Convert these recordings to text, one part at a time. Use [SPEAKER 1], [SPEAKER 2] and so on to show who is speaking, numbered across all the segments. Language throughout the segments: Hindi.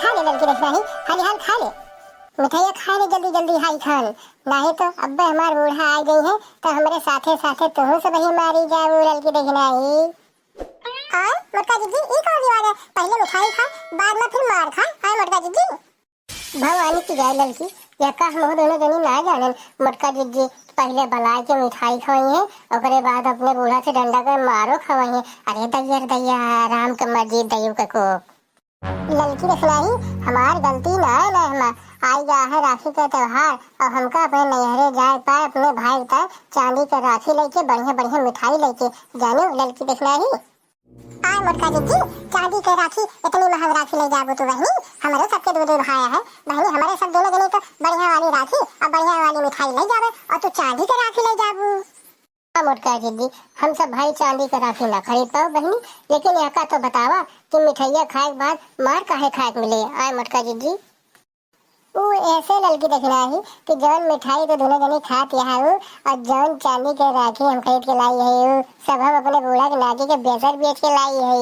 [SPEAKER 1] खा ले लड़की देखना ही हाली हाल खा ले मिठाइया खा ले जल्दी जल्दी हाई खान नहीं तो अब्बे हमार बूढ़ा आ गई है तो हमारे साथे साथे तुम सब ही मारी जाओ लड़की देखना ही और मोटका जीजी ई कौन रिवाज है पहले मिठाई खा बाद में फिर मार खा हाय मोटका जीजी भगवान की गाय लड़की या का हम दोनों जनी ना जाने मोटका जीजी पहले बलाय के मिठाई खवाई है ओकरे बाद अपने बूढ़ा से डंडा कर मारो खवाई है अरे दैया राम का मस्जिद दैयो का को लड़की देखना ही हमार गलती ना है ना हम आई जा है राखी का त्योहार और हमका अपने नैहरे जाए पाए अपने भाई का चांदी का राखी लेके बढ़िया बढ़िया मिठाई लेके जाने लड़की देखना ही आय मोटका जीजी चांदी के राखी इतनी महंग राखी ले जाबो तो बहनी हमारे सबके दो भाई है बहनी हमारे सब दोनों जने तो बढ़िया वाली राखी और बढ़िया वाली मिठाई ले जावे और तू चांदी के राखी ले जाबू मोटका जीजी हम सब भाई चांदी का राखी ना खरीद पाओ बहनी लेकिन यहाँ का तो बतावा कि मिठाइया खाए के बाद मार काहे खाए मिले आय मोटका जीजी वो ऐसे लड़की देखना है कि जौन मिठाई तो दोनों जने खात यहाँ और जौन चांदी के राखी हम खरीद के लाई है सब हम अपने बूढ़ा के नाती के बेसर बेच के लाई है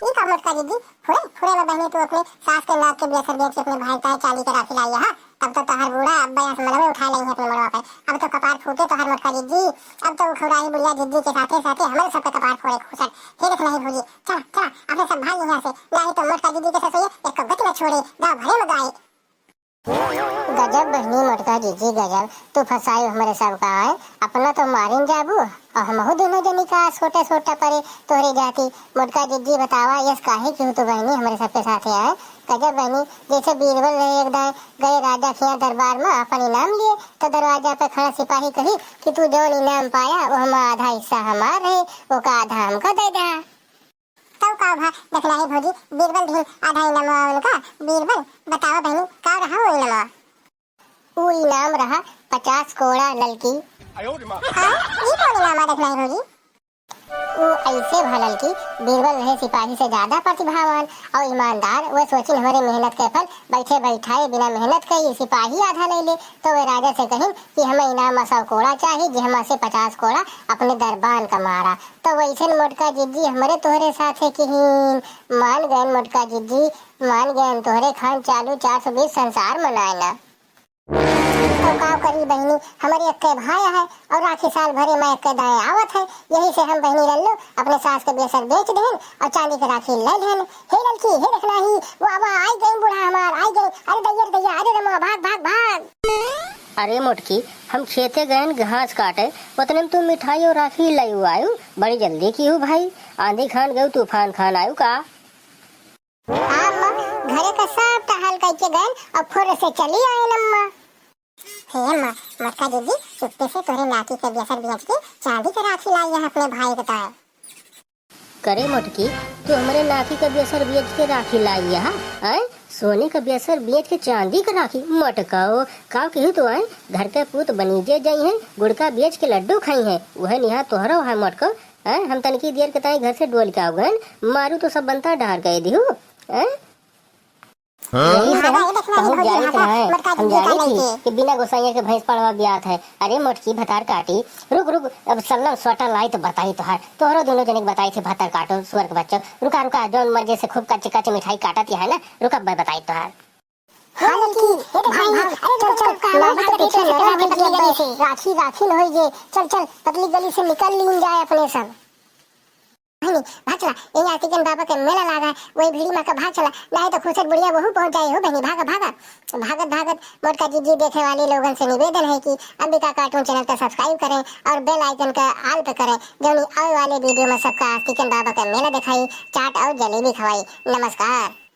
[SPEAKER 1] ये का मोटका जीजी फुरे में बहनी तू अपने सास के नाक के बेसर बेच के अपने भाई का चांदी के राखी लाई है तब तो हर बूढ़ा अब्बा यहाँ से में उठा लेंगे अपने मड़वा पे अब तो कपार फूटे तो हर मोटका जीजी अब तो खौराही बुढ़िया जीजी के साथे साथे हमारे सबके कपार फोड़े खुशक हे देख नहीं भूजी चल चल अपने सब भाई यहाँ से नहीं तो मोटका जीजी के ससुर एक गति में छोड़े गाँव भरे में गाए गजब बहनी मोटका जीजी गजब तू फसाई हमारे सब का है अपना तो मारिन जाबू और हम दोनों जनी का छोटा छोटा परे तोहरे जाती मोटका जीजी बतावा यस काहे क्यों तो बहनी हमारे सबके साथ है गजब बहनी जैसे बीरबल रहे एकदम गए राजा के दरबार में अपन इनाम लिए तो दरवाजा पे खड़ा सिपाही कही कि तू जो इनाम पाया वो हम आधा हिस्सा हमार रहे वो का आधा हमको दे दे तब का भा देखना है भौजी बीरबल भी आधा इनाम उनका बीरबल बताओ बहनी का रहा वो इनाम वो इनाम रहा 50 कोड़ा लड़की हाँ ये कौन इनाम देखना है भौजी वो ऐसे भा लड़की बीरबल रहे सिपाही से ज्यादा प्रतिभावान और ईमानदार वो सोची हमारे मेहनत के फल बैठे बैठाए बिना मेहनत के सिपाही आधा ले ले तो वे राजा से कहीं कि हमें इनाम 100 कोड़ा चाहिए जी हम से 50 कोड़ा अपने दरबान का मारा तो वैसे मोटका जीजी हमारे तोहरे साथ है कि मान गए मोटका जीजी मान गए तोहरे खान चालू 420 संसार मनाए तो का करी बहनी हमारी एक भाई है और राखी साल भरे में एक दाएं आवत है यही से हम बहनी रल्लू अपने सास के बेसर बेच देन और चांदी के राखी ले लेन हे लड़की हे देखना ही वो अब आई गई बूढ़ा हमार आई गई अरे दैया अरे रमा भाग भाग भाग
[SPEAKER 2] अरे मोटकी हम खेते गए घास काटे उतने में तुम मिठाई और राखी लाई आयु बड़ी जल्दी की हूँ भाई आंधी खान गए तूफान खान आयु का
[SPEAKER 1] घरे का सब टहल करके गए और फुर से चली आए नम्मा हे अम्मा मोटका जीजी चुप्पे से तोरे नाती के बेसर बेच के चांदी के राखी लाई है अपने भाई के ताए
[SPEAKER 2] करे मोटकी तू हमारे नाती का बेसर बेच के राखी लाई है सोने का बेसर बेच के चांदी का राखी मटकाओ का कहू तो आए घर के पूत बनीजे जाई है गुड़का बेच के लड्डू खाई है वह निहा तोहरा है मटको हम तनकी देर के ताई घर से डोल के आओ गए मारू तो सब बनता डहार गए दिहू हम जाने थी कि बिना गोसाइया के भैंस पड़वा ब्यात है अरे मोटकी भतार काटी रुक अब सल्लम स्वटर लाई तो बताई तोहरो दोनों जने बताई थे भतार काटो सुअर के बच्चों रुका जौन मर्जी से खूब कच्चे कच्चे मिठाई काटत है ना रुका बताई तोहार
[SPEAKER 1] राखी हो ये चल पतली गली से निकल ली जाए अपने सब भाग चला ये आतिकन बाबा के मेला लगा है वही भीड़ी में का भाग चला नहीं तो खुशर बुढ़िया वहू पहुंच जाए हो बहनी भागत मोटका जीजी देखे वाले लोगों से निवेदन है कि अंबिका कार्टून चैनल को सब्सक्राइब करें और बेल आइकन का ऑल पे करें जो आने वाले वीडियो में सबका आतिकन बाबा का मेला दिखाई चाट और जलेबी खवाई नमस्कार।